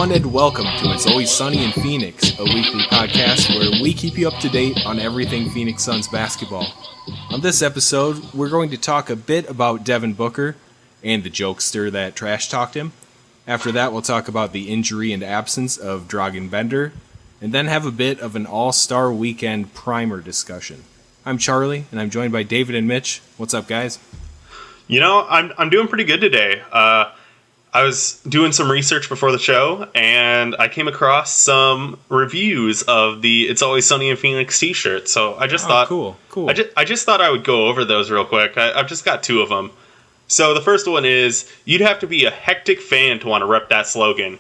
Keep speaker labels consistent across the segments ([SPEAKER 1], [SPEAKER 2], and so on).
[SPEAKER 1] everyone, and welcome to It's Always Sunny in Phoenix, a weekly podcast where we keep you up to date on everything Phoenix Suns basketball. On this episode, we're going to talk a bit about Devin Booker and the jokester that trash-talked him. After that, we'll talk about the injury and absence of Dragan Bender, and then have a bit of an all-star weekend primer discussion. I'm Charlie, and I'm joined by David and Mitch. What's up, guys?
[SPEAKER 2] You know, I'm doing pretty good today. I was doing some research before the show, and I came across some reviews of the It's Always Sunny in Phoenix t-shirt. So I just thought,
[SPEAKER 1] cool.
[SPEAKER 2] I just thought I would go over those real quick. I've just got two of them. So the first one is, you'd have to be a hectic fan to want to rep that slogan.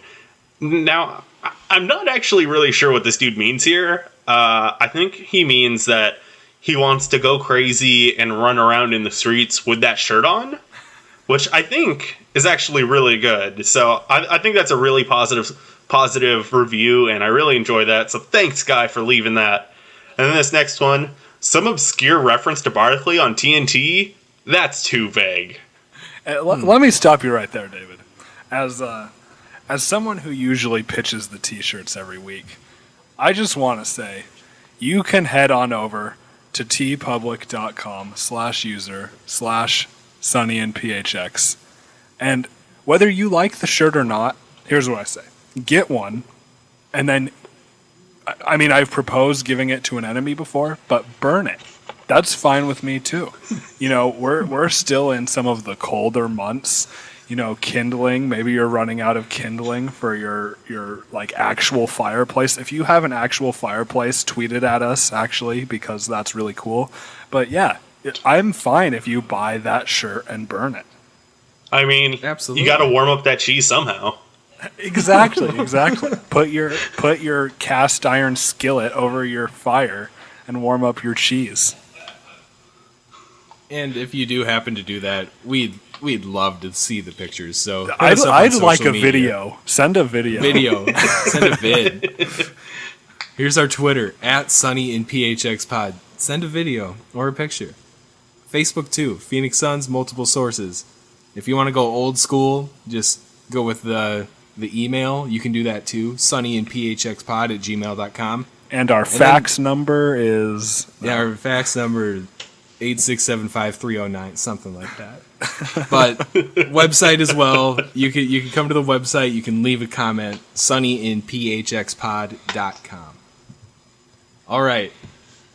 [SPEAKER 2] Now, I'm not actually really sure what this dude means here. I think he means that he wants to go crazy and run around in the streets with that shirt on, which I think is actually really good. So I think that's a really positive review, and I really enjoy that. So thanks, guy, for leaving that. And then this next one, some obscure reference to Barkley on TNT? That's too vague.
[SPEAKER 3] Let me stop you right there, David. As someone who usually pitches the t-shirts every week, I just want to say, you can head on over to tpublic.com/user/sunnyandphx. And whether you like the shirt or not, here's what I say. Get one, and then, I mean, I've proposed giving it to an enemy before, but burn it. That's fine with me, too. You know, we're still in some of the colder months. You know, kindling, maybe you're running out of kindling for your like actual fireplace. If you have an actual fireplace, tweet it at us, actually, because that's really cool. But yeah, I'm fine if you buy that shirt and burn it.
[SPEAKER 2] I mean, absolutely. You got to warm up that cheese somehow.
[SPEAKER 3] Exactly. Put your cast iron skillet over your fire and warm up your cheese.
[SPEAKER 1] And if you do happen to do that, we'd love to see the pictures. So
[SPEAKER 3] I'd like a video. Send a video.
[SPEAKER 1] Send a vid. Here's our Twitter, @SunnyInPHXPod. Send a video or a picture. Facebook too, Phoenix Suns, multiple sources. If you want to go old school, just go with the email. You can do that too, sunnyinphxpod@gmail.com.
[SPEAKER 3] And our fax number is...
[SPEAKER 1] our fax number 8675309, something like that. But website as well. You can come to the website. You can leave a comment. sunnyinphxpod.com. All right.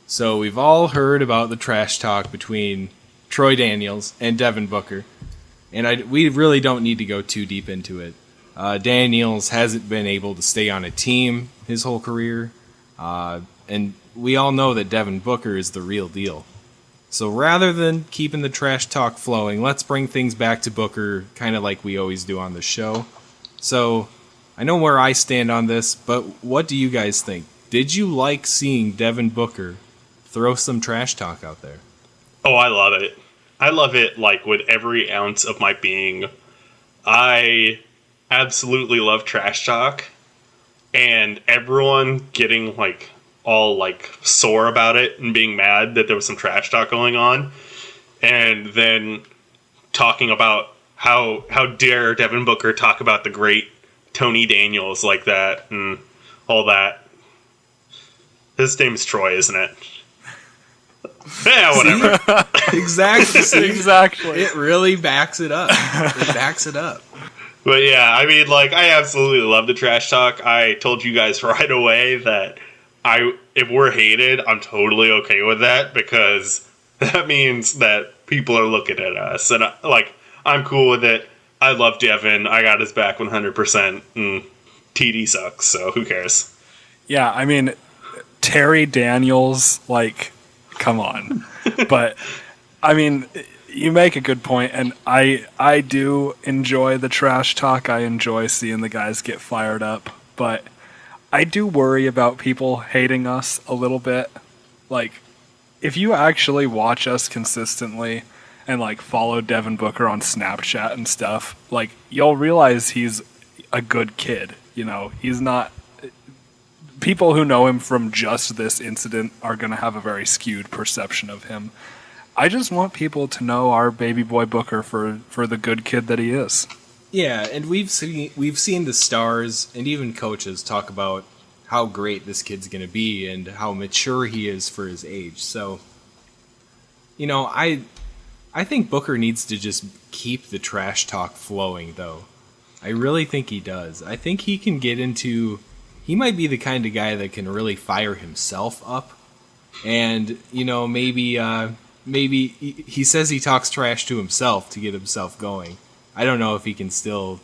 [SPEAKER 1] So we've all heard about the trash talk between Troy Daniels and Devin Booker, and we really don't need to go too deep into it. Daniels hasn't been able to stay on a team his whole career, and we all know that Devin Booker is the real deal. So rather than keeping the trash talk flowing, let's bring things back to Booker, kind of like we always do on the show. So I know where I stand on this, but what do you guys think? Did you like seeing Devin Booker throw some trash talk out there?
[SPEAKER 2] Oh, I love it. I love it, like, with every ounce of my being. I absolutely love trash talk, and everyone getting, like, all, like, sore about it and being mad that there was some trash talk going on, and then talking about how dare Devin Booker talk about the great Tony Daniels like that and all that. His name's Troy, isn't it? Yeah, whatever.
[SPEAKER 1] Exactly. It really backs it up. But
[SPEAKER 2] yeah, I mean, like, I absolutely love the trash talk. I told you guys right away that if we're hated, I'm totally okay with that, because that means that people are looking at us, and I'm cool with it. I love Devin. I got his back 100%, and TD sucks, so who cares?
[SPEAKER 3] Yeah, I mean, Terry Daniels, like, come on. But I mean, you make a good point, and I do enjoy the trash talk. I enjoy seeing the guys get fired up, but I do worry about people hating us a little bit. Like, if you actually watch us consistently and, like, follow Devin Booker on Snapchat and stuff, like, you'll realize he's a good kid. You know, he's not... People who know him from just this incident are going to have a very skewed perception of him. I just want people to know our baby boy Booker for the good kid that he is.
[SPEAKER 1] Yeah, and we've seen the stars and even coaches talk about how great this kid's going to be and how mature he is for his age. So, I think Booker needs to just keep the trash talk flowing, though. I really think he does. I think he can get into... He might be the kind of guy that can really fire himself up. And, maybe he says he talks trash to himself to get himself going. I don't know if he can still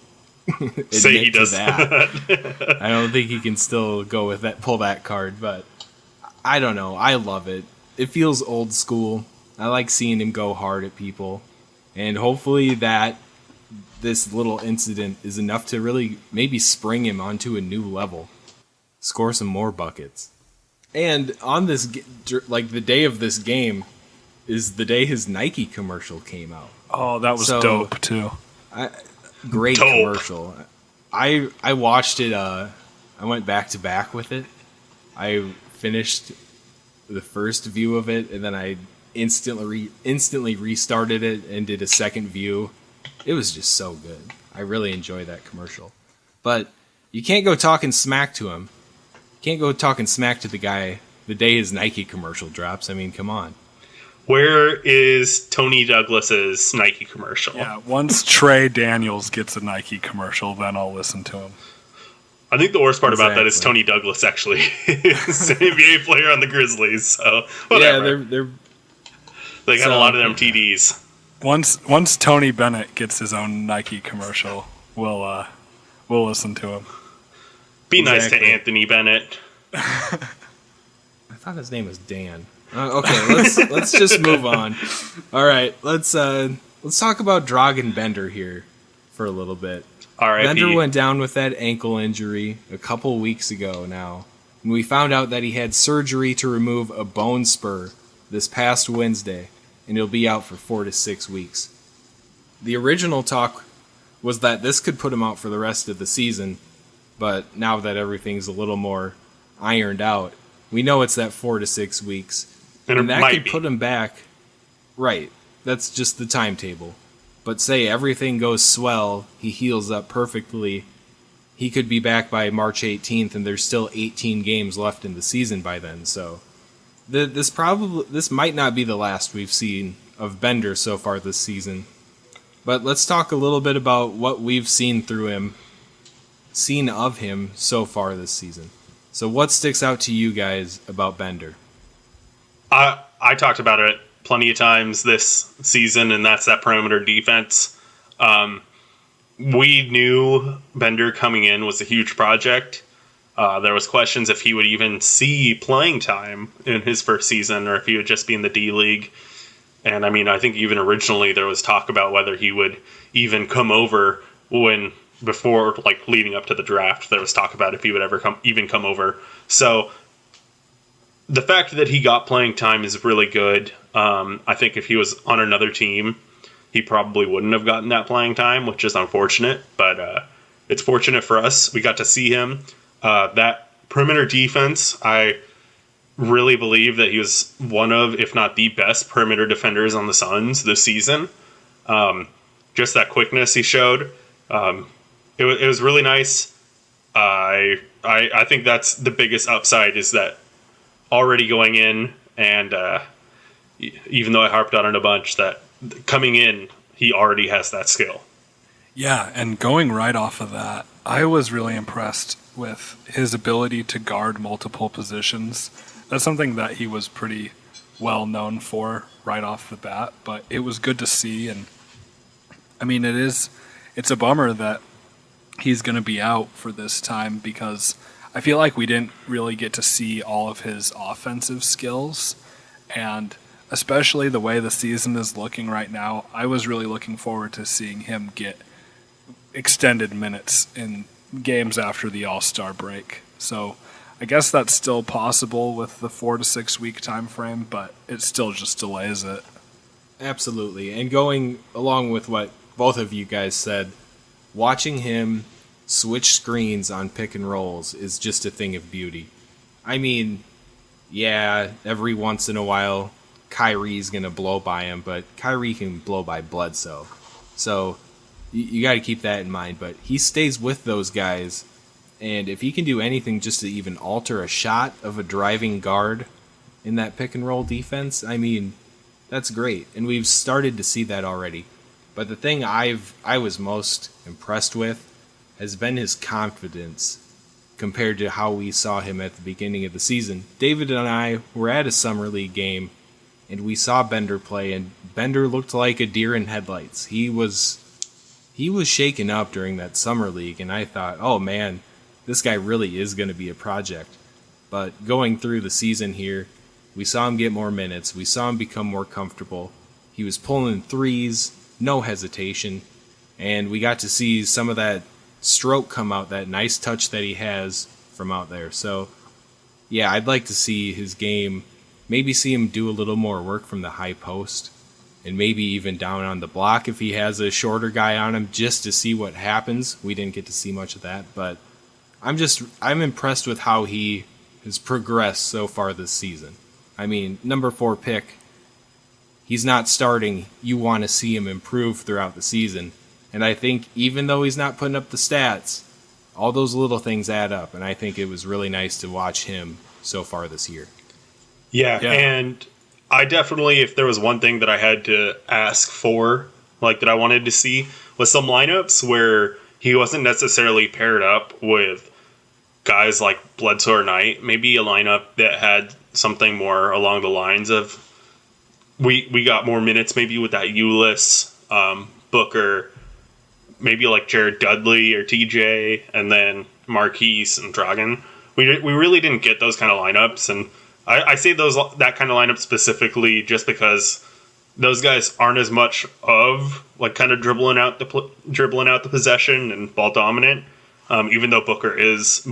[SPEAKER 2] say he does
[SPEAKER 1] that. I don't think he can still go with that, pull that card, but I don't know. I love it. It feels old school. I like seeing him go hard at people. And hopefully this little incident is enough to really maybe spring him onto a new level. Score some more buckets. And on this, the day of this game is the day his Nike commercial came out.
[SPEAKER 3] Oh, that was dope too.
[SPEAKER 1] Great commercial. I watched it. I went back to back with it. I finished the first view of it, and then I instantly restarted it and did a second view. It was just so good. I really enjoyed that commercial. But you can't go talking smack to him. You can't go talking smack to the guy the day his Nike commercial drops. I mean, come on.
[SPEAKER 2] Where is Tony Douglas's Nike commercial?
[SPEAKER 3] Yeah, once Trey Daniels gets a Nike commercial, then I'll listen to him.
[SPEAKER 2] I think the worst part about that is Tony Douglas actually is an NBA player on the Grizzlies. So whatever.
[SPEAKER 1] Yeah,
[SPEAKER 2] they got a lot of them TDs.
[SPEAKER 3] Once Tony Bennett gets his own Nike commercial, we'll listen to him.
[SPEAKER 2] Be nice to Anthony Bennett.
[SPEAKER 1] I thought his name was Dan. Okay, let's just move on. All right, let's talk about Dragan Bender here for a little bit. Bender went down with that ankle injury a couple weeks ago now, and we found out that he had surgery to remove a bone spur this past Wednesday, and he'll be out for 4 to 6 weeks. The original talk was that this could put him out for the rest of the season, but now that everything's a little more ironed out, we know it's that 4 to 6 weeks. And that could put him back. Right. That's just the timetable. But say everything goes swell, he heals up perfectly, he could be back by March 18th, and there's still 18 games left in the season by then. So this might not be the last we've seen of Bender so far this season. But let's talk a little bit about what we've seen of him so far this season. So what sticks out to you guys about Bender?
[SPEAKER 2] I talked about it plenty of times this season, and that's that perimeter defense. We knew Bender coming in was a huge project. There was questions if he would even see playing time in his first season or if he would just be in the D-League. And, I mean, I think even originally there was talk about whether he would even come over before leading up to the draft. There was talk about if he would ever come over. So the fact that he got playing time is really good. I think if he was on another team, he probably wouldn't have gotten that playing time, which is unfortunate. But it's fortunate for us. We got to see him. That perimeter defense, I really believe that he was one of, if not the best perimeter defenders on the Suns this season. Just that quickness he showed. It was really nice. I think that's the biggest upside is that already going in, and even though I harped on it a bunch, that coming in, he already has that skill.
[SPEAKER 3] Yeah, and going right off of that, I was really impressed with his ability to guard multiple positions. That's something that he was pretty well known for right off the bat, but it was good to see. And I mean, it's a bummer that he's going to be out for this time because I feel like we didn't really get to see all of his offensive skills, and especially the way the season is looking right now, I was really looking forward to seeing him get extended minutes in games after the All-Star break. So I guess that's still possible with the 4 to 6 week time frame, but it still just delays it.
[SPEAKER 1] Absolutely. And going along with what both of you guys said, watching him switch screens on pick and rolls is just a thing of beauty. I mean, yeah, every once in a while, Kyrie's going to blow by him, but Kyrie can blow by Bledsoe. So, you got to keep that in mind. But he stays with those guys, and if he can do anything just to even alter a shot of a driving guard in that pick and roll defense, I mean, that's great. And we've started to see that already. But the thing I was most impressed with has been his confidence compared to how we saw him at the beginning of the season. David and I were at a summer league game, and we saw Bender play, and Bender looked like a deer in headlights. He was shaken up during that summer league, and I thought, oh man, this guy really is going to be a project. But going through the season here, we saw him get more minutes. We saw him become more comfortable. He was pulling threes, no hesitation, and we got to see some of that stroke come out, that nice touch that he has from out there. So, yeah, I'd like to see his game, maybe see him do a little more work from the high post, and maybe even down on the block if he has a shorter guy on him, just to see what happens. We didn't get to see much of that, but I'm impressed with how he has progressed so far this season. I mean, number 4 pick, he's not starting. You want to see him improve throughout the season. And I think even though he's not putting up the stats, all those little things add up. And I think it was really nice to watch him so far this year.
[SPEAKER 2] Yeah. And I definitely, if there was one thing that I had to ask for, like that I wanted to see, was some lineups where he wasn't necessarily paired up with guys like Bledsoe or Knight. Maybe a lineup that had something more along the lines of we got more minutes maybe with that Ulyss, Booker, maybe like Jared Dudley or TJ, and then Marquise and Dragan. We really didn't get those kind of lineups, and I say that kind of lineup specifically just because those guys aren't as much of like kind of dribbling out the possession and ball dominant. Even though Booker is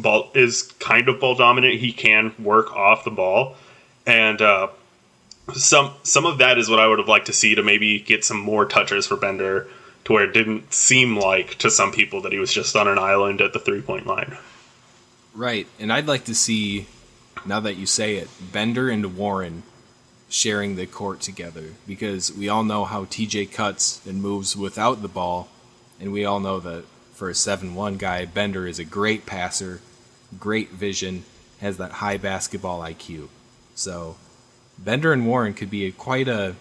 [SPEAKER 2] kind of ball dominant, he can work off the ball, and some of that is what I would have liked to see to maybe get some more touches for Bender, to where it didn't seem like to some people that he was just on an island at the 3-point line.
[SPEAKER 1] Right, and I'd like to see, now that you say it, Bender and Warren sharing the court together, because we all know how TJ cuts and moves without the ball, and we all know that for a 7-1 guy, Bender is a great passer, great vision, has that high basketball IQ. So Bender and Warren could be quite a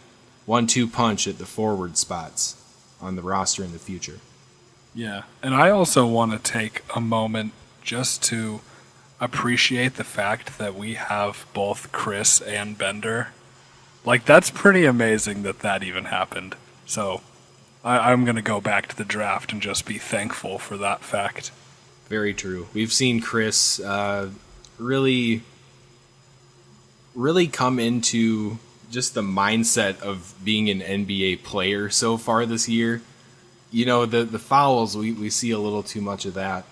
[SPEAKER 1] 1-2 punch at the forward spots on the roster in the future.
[SPEAKER 3] Yeah, and I also want to take a moment just to appreciate the fact that we have both Chris and Bender. Like, that's pretty amazing that even happened. So I'm going to go back to the draft and just be thankful for that fact.
[SPEAKER 1] Very true. We've seen Chris really come into just the mindset of being an NBA player so far this year. You know, the fouls, we see a little too much of that.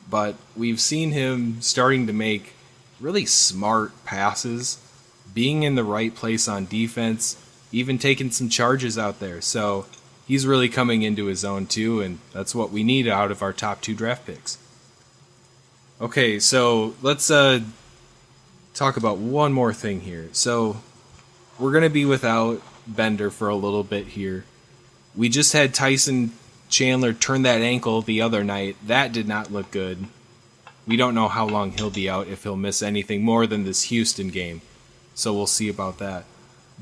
[SPEAKER 1] But we've seen him starting to make really smart passes, being in the right place on defense, even taking some charges out there. So he's really coming into his own too, and that's what we need out of our top 2 draft picks. Okay, so let's talk about one more thing here. So we're going to be without Bender for a little bit here. We just had Tyson Chandler turn that ankle the other night. That did not look good. We don't know how long he'll be out, if he'll miss anything more than this Houston game. So we'll see about that.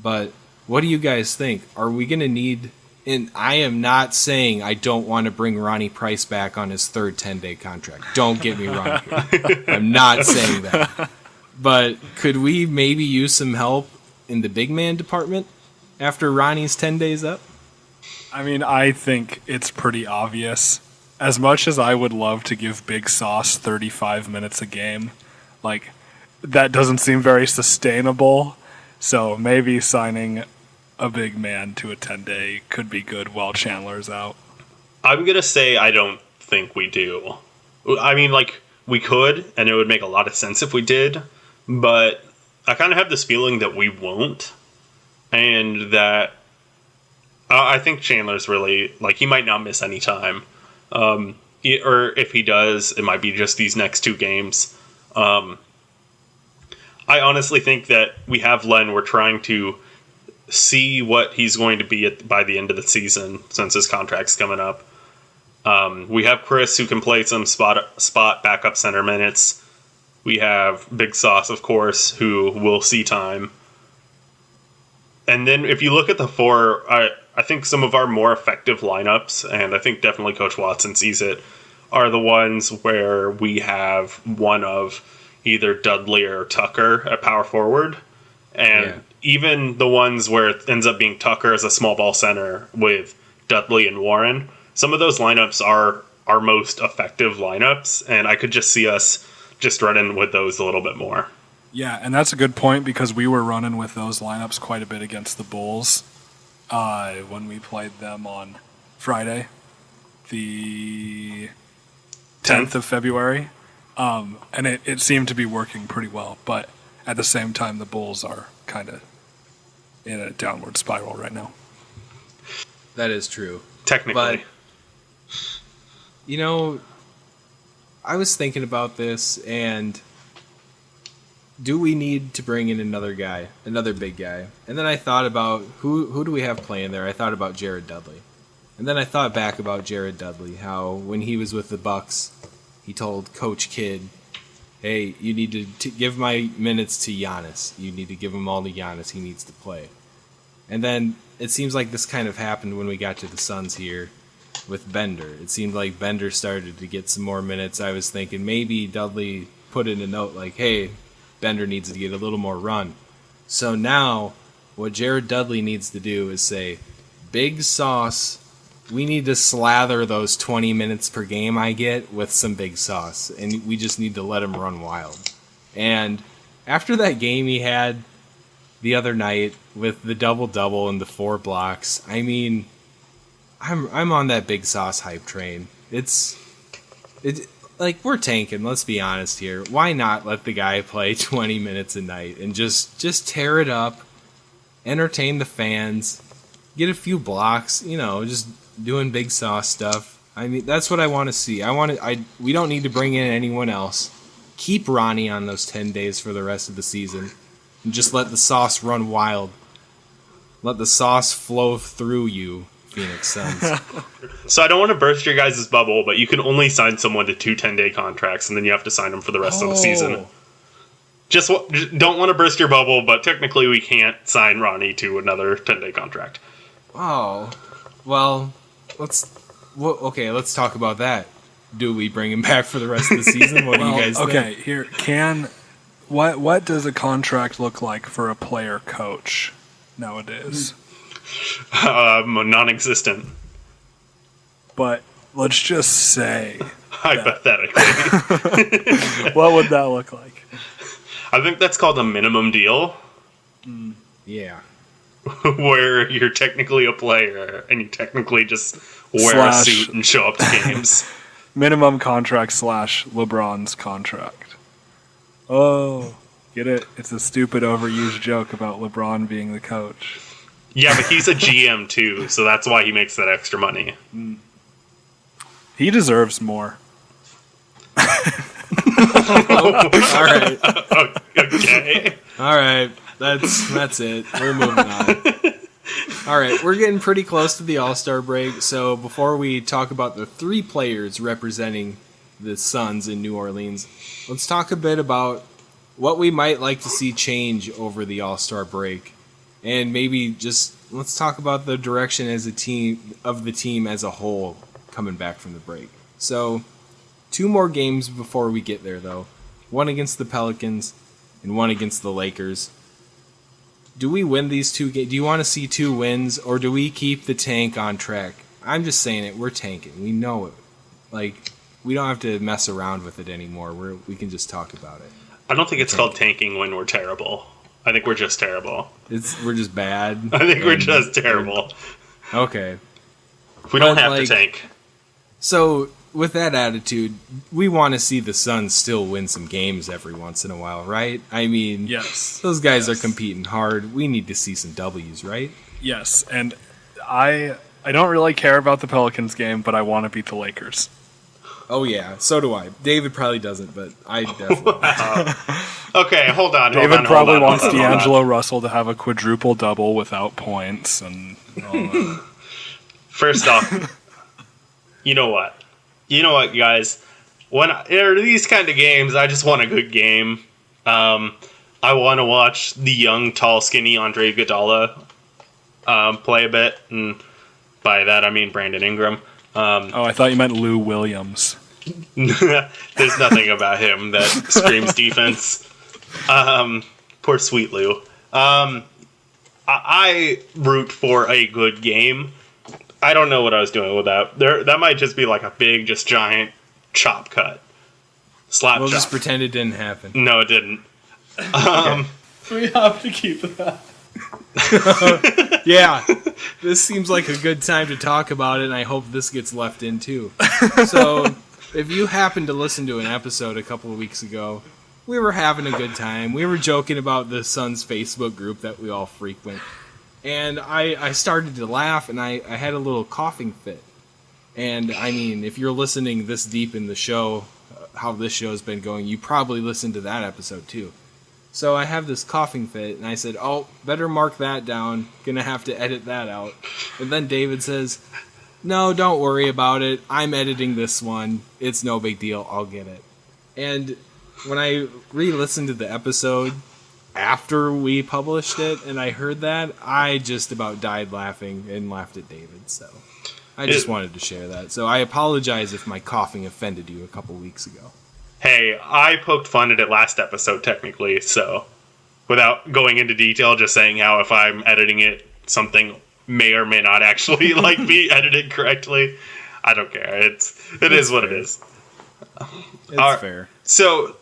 [SPEAKER 1] But what do you guys think? Are we going to need... And I am not saying I don't want to bring Ronnie Price back on his third 10-day contract. Don't get me wrong here. I'm not saying that. But could we maybe use some help in the big man department after Ronnie's 10 days up?
[SPEAKER 3] I mean, I think it's pretty obvious. As much as I would love to give Big Sauce 35 minutes a game, like, that doesn't seem very sustainable. So maybe signing a big man to a 10-day could be good while Chandler's out.
[SPEAKER 2] I'm going to say I don't think we do. I mean, like, we could, and it would make a lot of sense if we did, but I kind of have this feeling that we won't, and that I think Chandler's really, like, he might not miss any time. Or if he does, it might be just these next 2 games. I honestly think that we have Len. We're trying to see what he's going to be by the end of the season, since his contract's coming up. We have Chris, who can play some spot backup center minutes. We have Big Sauce, of course, who will see time. And then if you look at the four, I think some of our more effective lineups, and I think definitely Coach Watson sees it, are the ones where we have one of either Dudley or Tucker at power forward. And even the ones where it ends up being Tucker as a small ball center with Dudley and Warren, some of those lineups are our most effective lineups, and I could just see us just running with those a little bit more.
[SPEAKER 3] Yeah, and that's a good point because we were running with those lineups quite a bit against the Bulls when we played them on Friday, the 10th of February. And it seemed to be working pretty well, but at the same time, the Bulls are kind of in a downward spiral right now.
[SPEAKER 1] That is true.
[SPEAKER 2] Technically.
[SPEAKER 1] But, you know, I was thinking about this, and do we need to bring in another guy, another big guy? And then I thought about who do we have playing there? I thought about Jared Dudley. And then I thought back about Jared Dudley, how when he was with the Bucks, he told Coach Kidd, hey, you need to give my minutes to Giannis. You need to give him all to Giannis. He needs to play. And then it seems like this kind of happened when we got to the Suns here with Bender. It seemed like Bender started to get some more minutes. I was thinking maybe Dudley put in a note like, hey, Bender needs to get a little more run. So now what Jared Dudley needs to do is say, Big Sauce, we need to slather those 20 minutes per game I get with some Big Sauce, and we just need to let him run wild. And after that game he had the other night with the double-double and the 4 blocks, I mean, I'm on that Big Sauce hype train. It's like, we're tanking, let's be honest here. Why not let the guy play 20 minutes a night and just tear it up, entertain the fans, get a few blocks, you know, just doing Big Sauce stuff. I mean, that's what I want to see. We don't need to bring in anyone else. Keep Ronnie on those 10 days for the rest of the season and just let the sauce run wild. Let the sauce flow through you, Phoenix Suns.
[SPEAKER 2] So I don't want to burst your guys' bubble, but you can only sign someone to 2 10-day contracts, and then you have to sign them for the rest of the season. Just don't want to burst your bubble, but technically we can't sign Ronnie to another 10-day contract.
[SPEAKER 1] Oh, well, let's talk about that. Do we bring him back for the rest of the season? What do you guys think?
[SPEAKER 3] Okay, here, what does a contract look like for a player coach nowadays?
[SPEAKER 2] Non-existent.
[SPEAKER 3] But let's just say
[SPEAKER 2] hypothetically.
[SPEAKER 3] What would that look like?
[SPEAKER 2] I think that's called a minimum deal.
[SPEAKER 1] Yeah.
[SPEAKER 2] Where you're technically a player and you technically just wear a suit and show up to games.
[SPEAKER 3] Minimum contract / LeBron's contract. Oh, get it? It's a stupid overused joke about LeBron being the coach.
[SPEAKER 2] Yeah, but he's a GM too, so that's why he makes that extra money.
[SPEAKER 3] He deserves more.
[SPEAKER 1] All right.
[SPEAKER 2] Okay.
[SPEAKER 1] All right. That's it. We're moving on. All right. We're getting pretty close to the All-Star break, so before we talk about the 3 players representing the Suns in New Orleans, let's talk a bit about what we might like to see change over the All-Star break. And maybe just let's talk about the direction as a team of the team as a whole coming back from the break. So, 2 more games before we get there, though. One against the Pelicans and one against the Lakers. Do we win these 2 games? Do you want to see 2 wins, or do we keep the tank on track? I'm just saying it. We're tanking. We know it. Like, we don't have to mess around with it anymore. We can just talk about it.
[SPEAKER 2] I don't think it's called tanking when we're terrible. I think we're just terrible.
[SPEAKER 1] We're just bad.
[SPEAKER 2] I think we're just terrible.
[SPEAKER 1] Okay.
[SPEAKER 2] We don't have to tank.
[SPEAKER 1] So, with that attitude, we want to see the Suns still win some games every once in a while, right? I mean,
[SPEAKER 3] yes,
[SPEAKER 1] those guys are competing hard. We need to see some W's, right?
[SPEAKER 3] Yes, and I don't really care about the Pelicans game, but I want to beat the Lakers.
[SPEAKER 1] Oh, yeah, so do I. David probably doesn't, but I definitely
[SPEAKER 2] Okay, hold on.
[SPEAKER 3] David probably wants D'Angelo Russell to have a quadruple double without points and all that.
[SPEAKER 2] First off, You know what? You know what, guys? When there are these kind of games, I just want a good game. I want to watch the young, tall, skinny Andre Iguodala play a bit, and by that I mean Brandon Ingram.
[SPEAKER 3] I thought you meant Lou Williams.
[SPEAKER 2] There's nothing about him that screams defense. Poor sweet Lou. I root for a good game. I don't know what I was doing with that. That might just be like a big, just giant chop cut. Slap
[SPEAKER 1] We'll
[SPEAKER 2] chop.
[SPEAKER 1] just pretend it didn't happen.
[SPEAKER 2] No, it didn't.
[SPEAKER 3] We have to keep that.
[SPEAKER 1] Yeah, this seems like a good time to talk about it, and I hope this gets left in too. So, if you happened to listen to an episode a couple of weeks ago, we were having a good time. We were joking about the Suns Facebook group that we all frequent. And I started to laugh, and I had a little coughing fit. And, I mean, if you're listening this deep in the show, how this show's been going, you probably listened to that episode too. So I have this coughing fit, and I said, oh, better mark that down. Gonna have to edit that out. And then David says, no, don't worry about it. I'm editing this one. It's no big deal. I'll get it. And when I re-listened to the episode after we published it, and I heard that, I just about died laughing and laughed at David. So I just wanted to share that. So I apologize if my coughing offended you a couple weeks ago.
[SPEAKER 2] Hey, I poked fun at it last episode, technically, so without going into detail, just saying how if I'm editing it, something may or may not actually be edited correctly. I don't care. It is what it is.
[SPEAKER 1] It's fair.
[SPEAKER 2] So,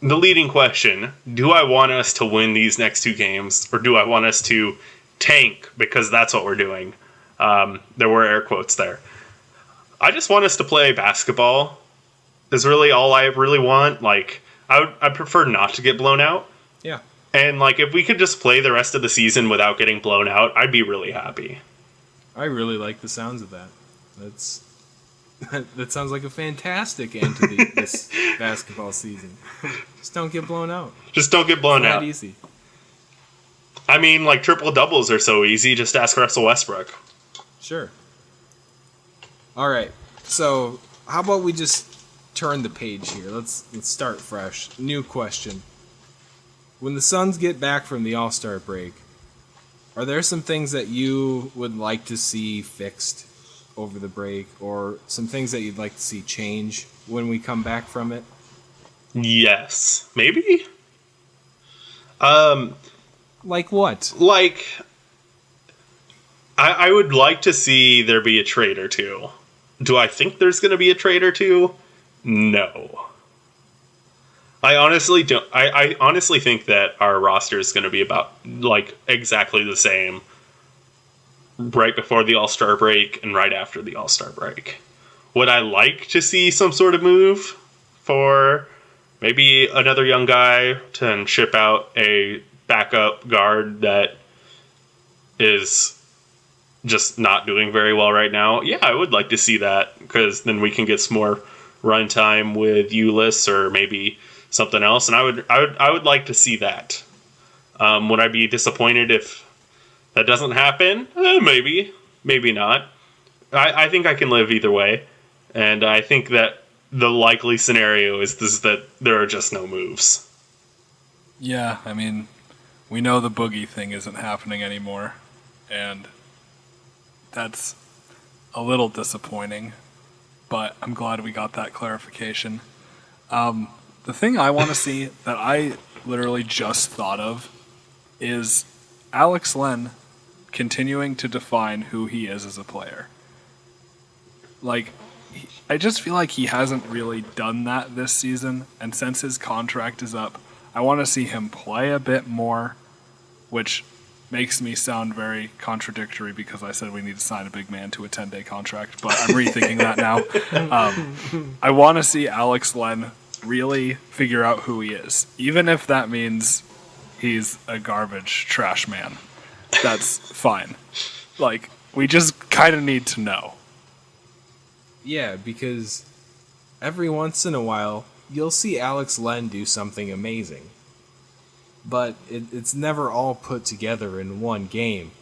[SPEAKER 2] the leading question, do I want us to win these next two games, or do I want us to tank, because that's what we're doing? There were air quotes there. I just want us to play basketball. Is really all I really want. I prefer not to get blown out.
[SPEAKER 1] Yeah.
[SPEAKER 2] And if we could just play the rest of the season without getting blown out, I'd be really happy.
[SPEAKER 1] I really like the sounds of that. That sounds like a fantastic end to this basketball season. Just don't get blown out.
[SPEAKER 2] Just don't get blown out.
[SPEAKER 1] It's easy.
[SPEAKER 2] I mean, triple doubles are so easy. Just ask Russell Westbrook.
[SPEAKER 1] Sure. All right. So how about we just turn the page here? Let's start fresh. New question. When the Suns get back from the All-Star break, are there some things that you would like to see fixed over the break, or some things that you'd like to see change when we come back from it?
[SPEAKER 2] Yes. Maybe?
[SPEAKER 1] Like what?
[SPEAKER 2] I would like to see there be a trade or two. Do I think there's going to be a trade or two? No. I honestly don't. I honestly think that our roster is going to be about exactly the same right before the All-Star break and right after the All-Star break. Would I like to see some sort of move for maybe another young guy to ship out a backup guard that is just not doing very well right now? Yeah, I would like to see that, because then we can get some more runtime with Ulyss or maybe something else, and I would like to see that. Would I be disappointed if that doesn't happen? Maybe not. I think I can live either way, and I think that the likely scenario is that there are just no moves.
[SPEAKER 3] Yeah, I mean, we know the Boogie thing isn't happening anymore, and that's a little disappointing, but I'm glad we got that clarification. The thing I want to see that I literally just thought of is Alex Len continuing to define who he is as a player. I just feel like he hasn't really done that this season, and since his contract is up, I want to see him play a bit more, which makes me sound very contradictory because I said we need to sign a big man to a 10-day contract, but I'm rethinking that now. I want to see Alex Len really figure out who he is, even if that means he's a garbage trash man. That's fine. We just kind of need to know.
[SPEAKER 1] Yeah, because every once in a while, you'll see Alex Len do something amazing. But it's never all put together in one game.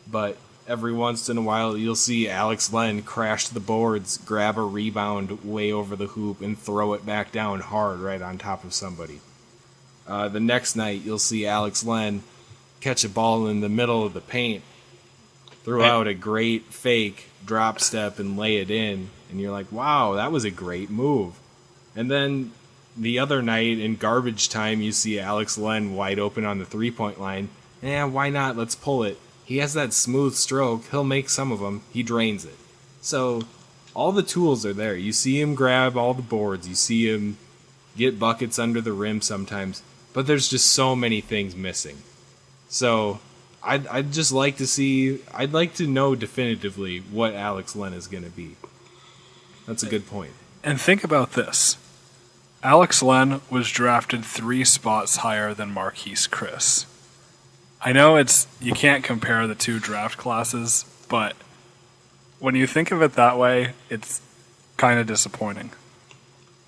[SPEAKER 1] But every once in a while, you'll see Alex Len crash the boards, grab a rebound way over the hoop, and throw it back down hard right on top of somebody. The next night, you'll see Alex Len catch a ball in the middle of the paint, throw out a great fake drop step and lay it in, and you're like, wow, that was a great move. And then the other night in garbage time, you see Alex Len wide open on the three-point line. Why not? Let's pull it. He has that smooth stroke. He'll make some of them. He drains it. So all the tools are there. You see him grab all the boards. You see him get buckets under the rim sometimes. But there's just so many things missing. So I'd just like to see... I'd like to know definitively what Alex Len is going to be. That's a good point.
[SPEAKER 3] And think about this. Alex Len was drafted 3 spots higher than Marquise Chris. I know you can't compare the 2 draft classes, but when you think of it that way, it's kind of disappointing.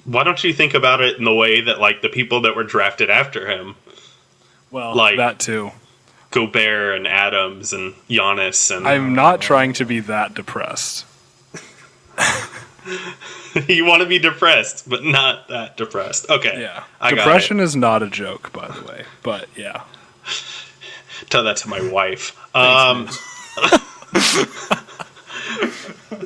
[SPEAKER 2] Why don't you think about it in the way that, like, the people that were drafted after him?
[SPEAKER 3] Well,
[SPEAKER 2] like
[SPEAKER 3] that too.
[SPEAKER 2] Gobert and Adams and Giannis and...
[SPEAKER 3] I'm not trying to be that depressed.
[SPEAKER 2] You want to be depressed, but not that depressed. Okay.
[SPEAKER 3] Yeah.
[SPEAKER 2] I
[SPEAKER 3] Depression is not a joke, by the way. But, yeah.
[SPEAKER 2] Tell that to my wife.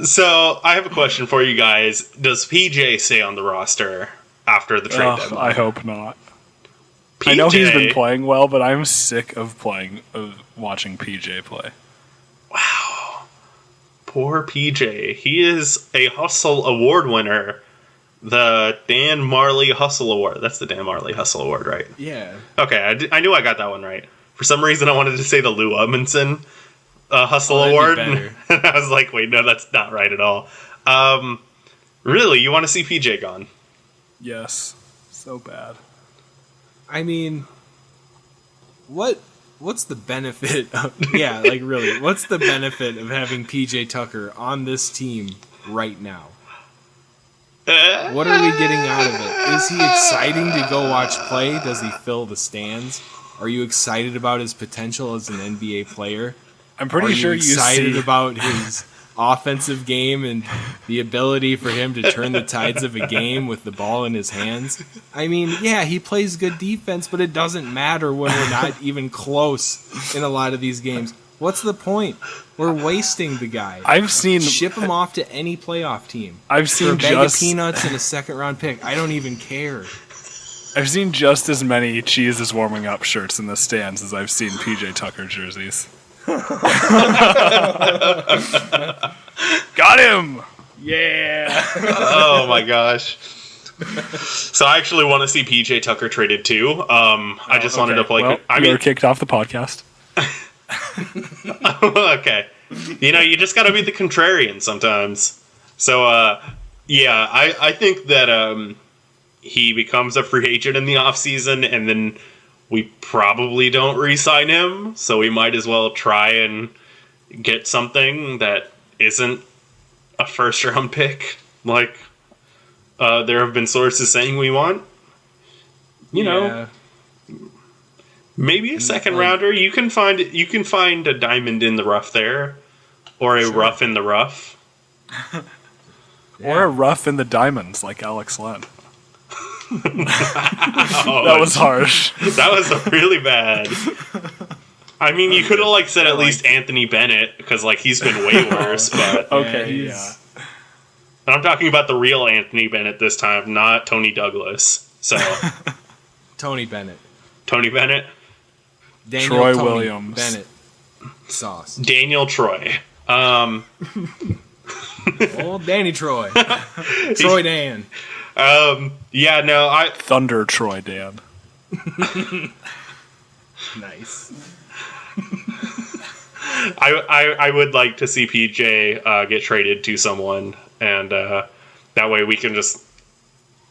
[SPEAKER 2] So, I have a question for you guys. Does PJ stay on the roster after the trade deadline?
[SPEAKER 3] I hope not.
[SPEAKER 2] PJ,
[SPEAKER 3] I know he's been playing well, but I'm sick of watching PJ play.
[SPEAKER 2] Wow. Poor PJ. He is a Hustle Award winner. The Dan Marley Hustle Award. That's the Dan Marley Hustle Award, right?
[SPEAKER 1] Yeah.
[SPEAKER 2] Okay, I knew I got that one right. For some reason, I wanted to say the Lou Edmondson Hustle
[SPEAKER 1] that'd be
[SPEAKER 2] Award.
[SPEAKER 1] better.
[SPEAKER 2] And I was like, wait, no, that's not right at all. Really, you want to see PJ gone?
[SPEAKER 3] Yes. So bad.
[SPEAKER 1] I mean, what's the benefit of... Yeah, like, really, what's the benefit of having PJ Tucker on this team right now? What are we getting out of it? Is he exciting to go watch play? Does he fill the stands? Are you excited about his potential as an NBA player?
[SPEAKER 3] I'm pretty sure
[SPEAKER 1] you excited about his offensive game and the ability for him to turn the tides of a game with the ball in his hands? I mean, yeah, he plays good defense, but it doesn't matter when we're not even close in a lot of these games. What's the point? We're wasting the guy. Ship him off to any playoff team.
[SPEAKER 3] I've seen
[SPEAKER 1] for a bag of peanuts and a second-round pick. I don't even care.
[SPEAKER 3] I've seen just as many Jesus warming up shirts in the stands as I've seen PJ Tucker jerseys. Got him! Yeah!
[SPEAKER 2] Oh my gosh. So I actually want to see PJ Tucker traded too. I just wanted to play...
[SPEAKER 3] Well, you were kicked off the podcast.
[SPEAKER 2] Okay. You know, you just got to be the contrarian sometimes. So, yeah, I think that he becomes a free agent in the offseason, and then we probably don't re-sign him, so we might as well try and get something that isn't a first-round pick, like there have been sources saying we want. You know, maybe a second rounder. You can find a diamond in the rough there, or a rough in the rough,
[SPEAKER 3] or a rough in the diamonds, like Alex Len. That was harsh.
[SPEAKER 2] That was really bad. I mean, you could have said at least Anthony Bennett, because he's been way worse. But
[SPEAKER 3] okay, yeah.
[SPEAKER 2] And I'm talking about the real Anthony Bennett this time, not Tony Douglas. So
[SPEAKER 1] Tony Bennett.
[SPEAKER 2] Tony Bennett.
[SPEAKER 1] Daniel
[SPEAKER 3] Troy
[SPEAKER 1] Tony
[SPEAKER 3] Williams.
[SPEAKER 1] Bennett. Sauce.
[SPEAKER 2] Daniel Troy.
[SPEAKER 1] Oh, Danny Troy. Troy Dan.
[SPEAKER 2] Yeah, no,
[SPEAKER 3] Thunder Troy Dan.
[SPEAKER 1] Nice.
[SPEAKER 2] I would like to see PJ get traded to someone, and that way we can just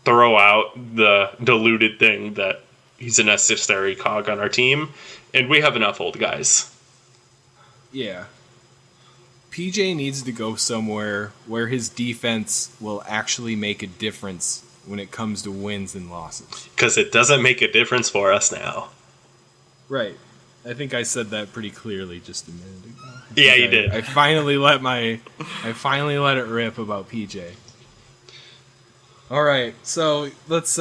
[SPEAKER 2] throw out the diluted thing that he's a necessary cog on our team, and we have enough old guys.
[SPEAKER 1] Yeah. PJ needs to go somewhere where his defense will actually make a difference when it comes to wins and losses.
[SPEAKER 2] Because it doesn't make a difference for us now.
[SPEAKER 1] Right. I think I said that pretty clearly just a minute ago.
[SPEAKER 2] Yeah, you did.
[SPEAKER 1] I finally let it rip about PJ. All right, so let's.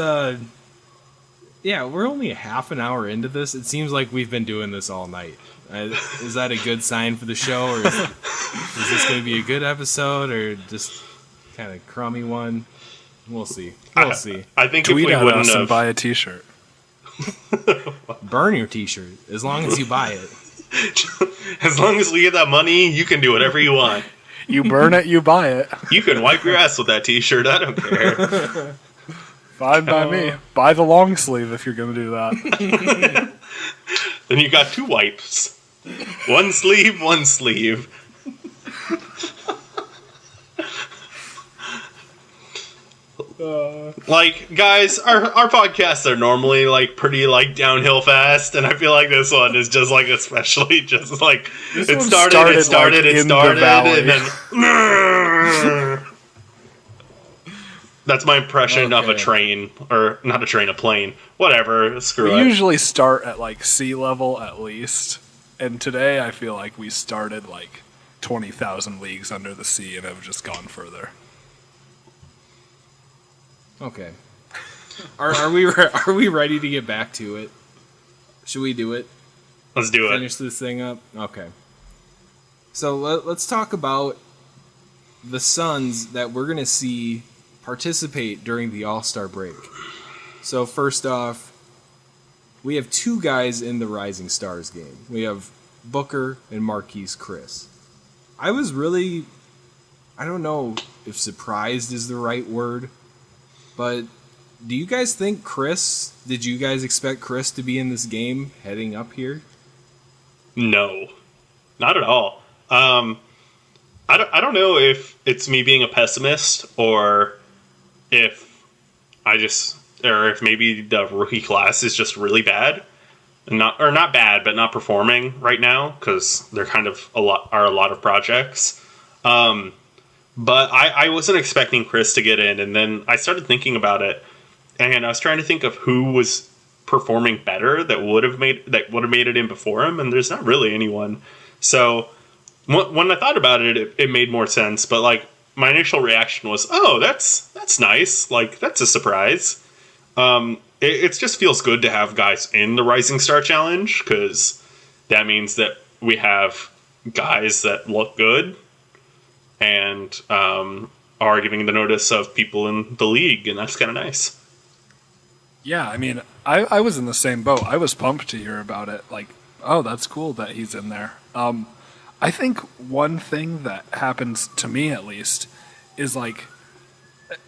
[SPEAKER 1] Yeah, we're only a half an hour into this. It seems like we've been doing this all night. Is that a good sign for the show, or is this going to be a good episode, or just kind of crummy one? We'll see. We'll see.
[SPEAKER 2] I think
[SPEAKER 3] Tweet
[SPEAKER 2] if we
[SPEAKER 3] at
[SPEAKER 2] wouldn't
[SPEAKER 3] us
[SPEAKER 2] have
[SPEAKER 3] and buy a T-shirt.
[SPEAKER 1] Burn your T-shirt as long as you buy it.
[SPEAKER 2] as long as we get that money, you can do whatever you want.
[SPEAKER 3] You burn it, you buy it.
[SPEAKER 2] You can wipe your ass with that T-shirt. I don't care.
[SPEAKER 3] Fine by me. Buy the long sleeve if you're going to do that.
[SPEAKER 2] Then you got 2 wipes. One sleeve, one sleeve. Like, guys, our podcasts are normally like pretty like downhill fast, and I feel like this one is just like especially just like it started, and then that's my impression of a train, or not a train, a plane. Whatever, screw
[SPEAKER 3] We
[SPEAKER 2] it.
[SPEAKER 3] usually start at like sea level at least, and today I feel like we started like 20,000 leagues under the sea and have just gone further.
[SPEAKER 1] Okay. Are we ready to get back to it? Should we do it?
[SPEAKER 2] Let's do it.
[SPEAKER 1] Finish this thing up? Okay. So let's talk about the Suns that we're going to see participate during the All-Star break. So first off, we have 2 guys in the Rising Stars game. We have Booker and Marquise Chris. I was really, I don't know if surprised is the right word, but do you guys think did you guys expect Chris to be in this game heading up here?
[SPEAKER 2] No, not at all. I don't know if it's me being a pessimist or if if maybe the rookie class is just really bad. Not bad, but not performing right now because they're kind of a lot of projects. But I wasn't expecting Chris to get in, and then I started thinking about it, and I was trying to think of who was performing better that would have made it in before him, and there's not really anyone. So when I thought about it, it made more sense. But like my initial reaction was, oh, that's nice, like that's a surprise. It just feels good to have guys in the Rising Star Challenge because that means that we have guys that look good and are giving the notice of people in the league, and that's kind of nice.
[SPEAKER 3] Yeah, I mean, I was in the same boat. I was pumped to hear about it. Like, oh, that's cool that he's in there. I think one thing that happens to me, at least, is like,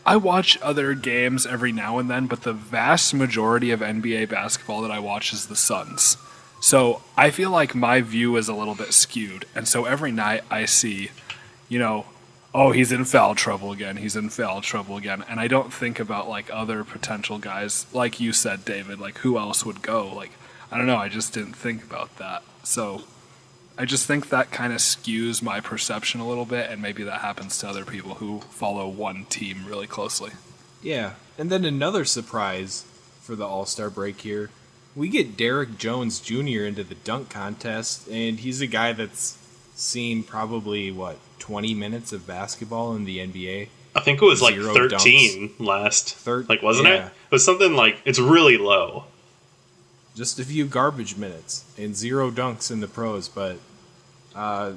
[SPEAKER 3] I watch other games every now and then, but the vast majority of NBA basketball that I watch is the Suns. So I feel like my view is a little bit skewed. And so every night I see, oh, he's in foul trouble again. And I don't think about like other potential guys. Like you said, David, like who else would go? Like, I don't know. I just didn't think about that. So I just think that kind of skews my perception a little bit, and maybe that happens to other people who follow one team really closely.
[SPEAKER 1] Yeah, and then another surprise for the All-Star break here. We get Derek Jones Jr. into the dunk contest, and he's a guy that's seen probably, 20 minutes of basketball in the NBA?
[SPEAKER 2] I think it was like
[SPEAKER 1] 0
[SPEAKER 2] 13
[SPEAKER 1] dunks.
[SPEAKER 2] last. Wasn't
[SPEAKER 1] yeah.
[SPEAKER 2] it? It was something like, it's really low.
[SPEAKER 1] Just a few garbage minutes and 0 dunks in the pros, but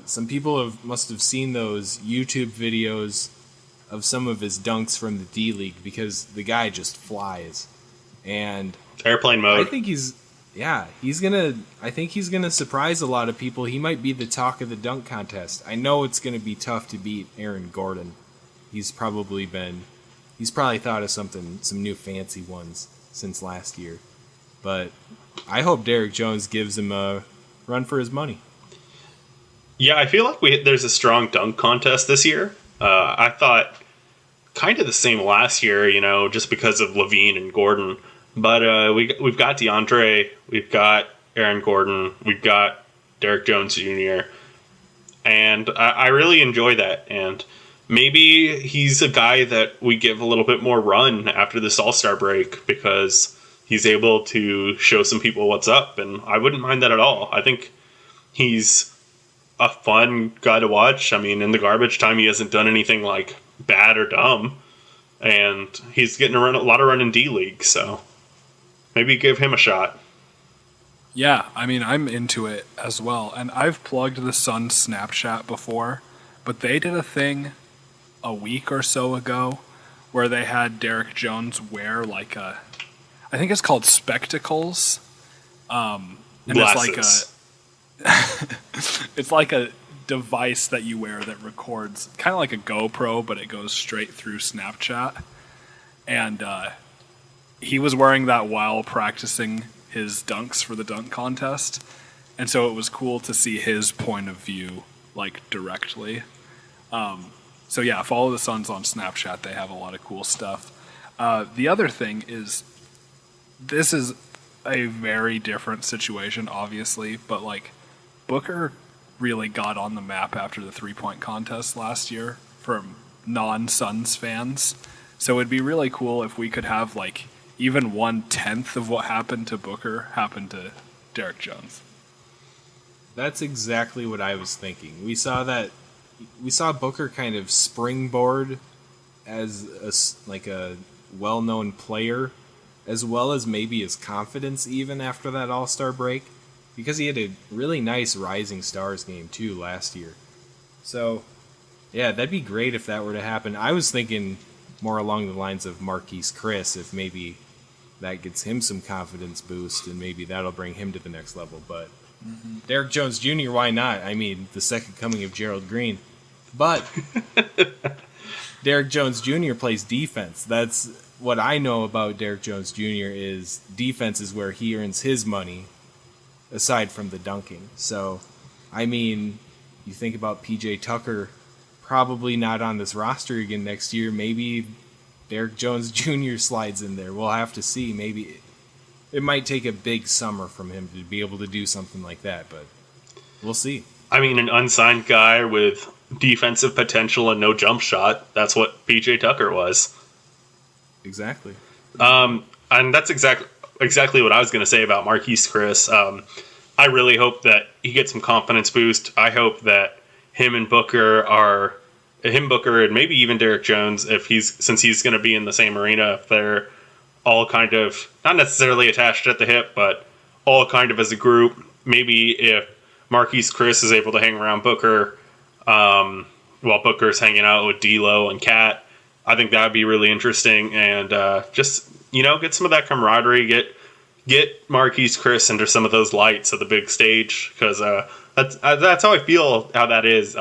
[SPEAKER 1] some people must have seen those YouTube videos of some of his dunks from the D League because the guy just flies. And
[SPEAKER 2] airplane mode.
[SPEAKER 1] I think he's gonna surprise a lot of people. He might be the talk of the dunk contest. I know it's gonna be tough to beat Aaron Gordon. He's probably thought of some new fancy ones since last year. But I hope Derek Jones gives him a run for his money.
[SPEAKER 2] Yeah, I feel like there's a strong dunk contest this year. I thought kind of the same last year, just because of Levine and Gordon. But we've got DeAndre, we've got Aaron Gordon, we've got Derek Jones Jr., and I really enjoy that. And maybe he's a guy that we give a little bit more run after this All-Star break because he's able to show some people what's up, and I wouldn't mind that at all. I think he's a fun guy to watch. I mean, in the garbage time, he hasn't done anything like bad or dumb, and he's getting a lot of run in D League, so maybe give him a shot.
[SPEAKER 3] Yeah, I mean, I'm into it as well. And I've plugged the Suns Snapchat before, but they did a thing a week or so ago where they had Derek Jones wear like I think it's called spectacles. And
[SPEAKER 2] Glasses.
[SPEAKER 3] it's like a device that you wear that records, kind of like a GoPro, but it goes straight through Snapchat. And he was wearing that while practicing his dunks for the dunk contest. And so it was cool to see his point of view, like, directly. So yeah, follow the Suns on Snapchat. They have a lot of cool stuff. The other thing is, this is a very different situation, obviously, but like Booker really got on the map after the 3-point contest last year from non-Suns fans. So it'd be really cool if we could have like even 1/10 of what happened to Booker happen to Derek Jones.
[SPEAKER 1] That's exactly what I was thinking. We saw Booker kind of springboard as a well-known player, as well as maybe his confidence even after that All-Star break, because he had a really nice Rising Stars game too last year. So, yeah, that'd be great if that were to happen. I was thinking more along the lines of Marquise Chris, if maybe that gets him some confidence boost, and maybe that'll bring him to the next level. But Derek Jones Jr., why not? I mean, the second coming of Gerald Green. But Derek Jones Jr. plays defense. That's what I know about Derek Jones Jr. is defense is where he earns his money, aside from the dunking. So, I mean, you think about PJ Tucker probably not on this roster again next year. Maybe Derek Jones Jr. slides in there. We'll have to see. Maybe it might take a big summer from him to be able to do something like that, but we'll see.
[SPEAKER 2] I mean, an unsigned guy with defensive potential and no jump shot. That's what PJ Tucker was.
[SPEAKER 1] Exactly.
[SPEAKER 2] And that's exactly what I was going to say about Marquise Chris. I really hope that he gets some confidence boost. I hope that him, Booker, and maybe even Derek Jones, since he's going to be in the same arena, if they're all kind of not necessarily attached at the hip, but all kind of as a group. Maybe if Marquise Chris is able to hang around Booker while Booker's hanging out with D'Lo and Cat, I think that would be really interesting. And just get some of that camaraderie, get Marquise Chris into some of those lights of the big stage, because that's how I feel how that is.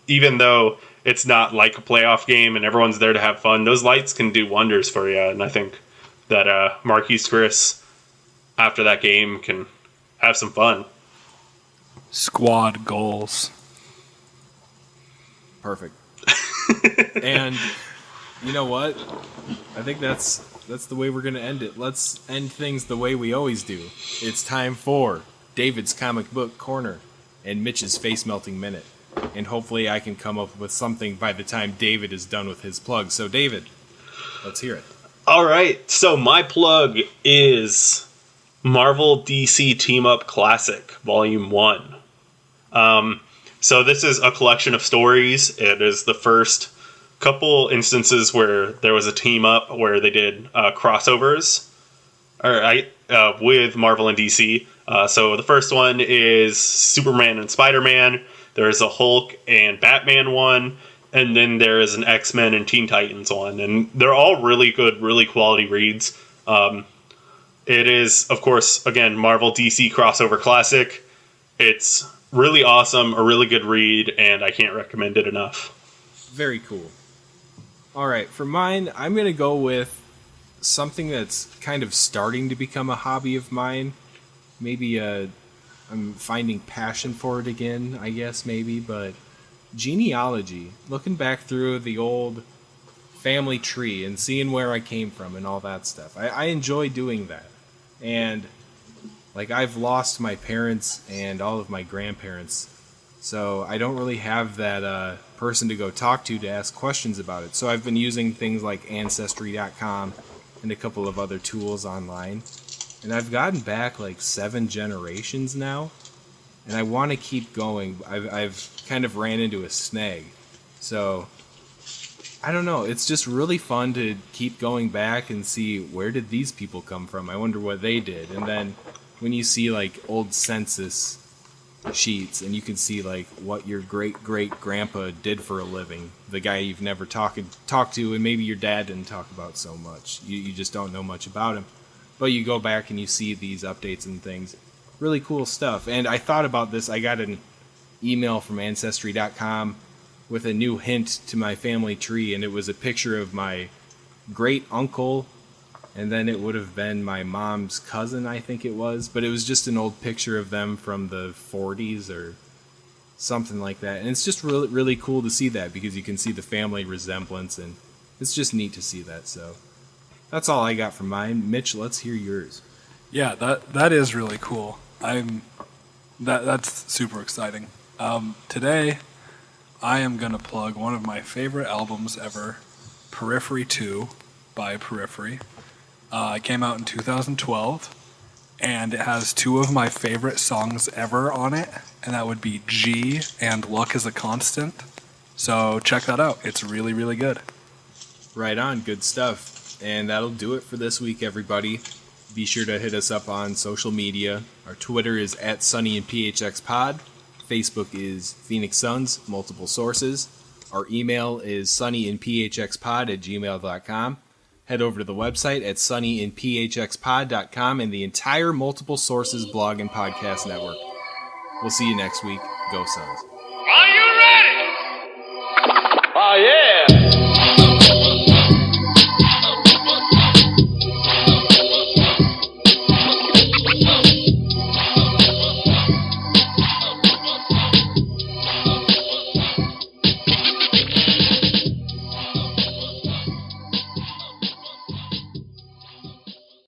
[SPEAKER 2] Even though it's not like a playoff game and everyone's there to have fun, those lights can do wonders for you. And I think that Marquise Chris, after that game, can have some fun.
[SPEAKER 3] Squad goals.
[SPEAKER 1] Perfect. And you know what? I think that's the way we're going to end it. Let's end things the way we always do. It's time for David's Comic Book Corner and Mitch's Face Melting Minute. And hopefully I can come up with something by the time David is done with his plug. So David, let's hear it.
[SPEAKER 2] All right. So my plug is Marvel DC Team Up Classic Volume 1. So this is a collection of stories. It is the first couple instances where there was a team up where they did crossovers with Marvel and DC. So the first one is Superman and Spider-Man. There's a Hulk and Batman one. And then there is an X-Men and Teen Titans one. And they're all really good, really quality reads. It is, of course, again, Marvel DC crossover classic. It's really awesome, a really good read, and I can't recommend it enough.
[SPEAKER 1] Very cool. All right, for mine, I'm going to go with something that's kind of starting to become a hobby of mine. Maybe I'm finding passion for it again, I guess, maybe, but genealogy. Looking back through the old family tree and seeing where I came from and all that stuff. I enjoy doing that. And like, I've lost my parents and all of my grandparents, so I don't really have that person to go talk to ask questions about it. So I've been using things like Ancestry.com and a couple of other tools online. And I've gotten back like 7 generations now. and I want to keep going. I've kind of ran into a snag. So, I don't know. It's just really fun to keep going back and see where did these people come from. I wonder what they did. And then when you see like old census sheets and you can see like what your great-great-grandpa did for a living, the guy you've never talked to and maybe your dad didn't talk about so much. You just don't know much about him. But you go back and you see these updates and things. Really cool stuff. And I thought about this. I got an email from Ancestry.com with a new hint to my family tree, and it was a picture of my great uncle, and then it would have been my mom's cousin, I think it was, but it was just an old picture of them from the 40s or something like that. And it's just really, really cool to see that because you can see the family resemblance, and it's just neat to see that. So that's all I got from mine. Mitch, let's hear yours.
[SPEAKER 3] Yeah, that is really cool. That's super exciting. Today, I am going to plug one of my favorite albums ever, Periphery 2 by Periphery. It came out in 2012, and it has two of my favorite songs ever on it, and that would be G and Luck is a Constant. So check that out. It's really, really good.
[SPEAKER 1] Right on. Good stuff. And that'll do it for this week, everybody. Be sure to hit us up on social media. Our Twitter is @SunnyandPHXPod. Facebook is Phoenix Suns, multiple sources. Our email is sunnyandphxpod@gmail.com. Head over to the website at sunnyandphxpod.com and the entire Multiple Sources blog and podcast network. We'll see you next week. Go Suns.
[SPEAKER 4] Are you ready? Oh, yeah.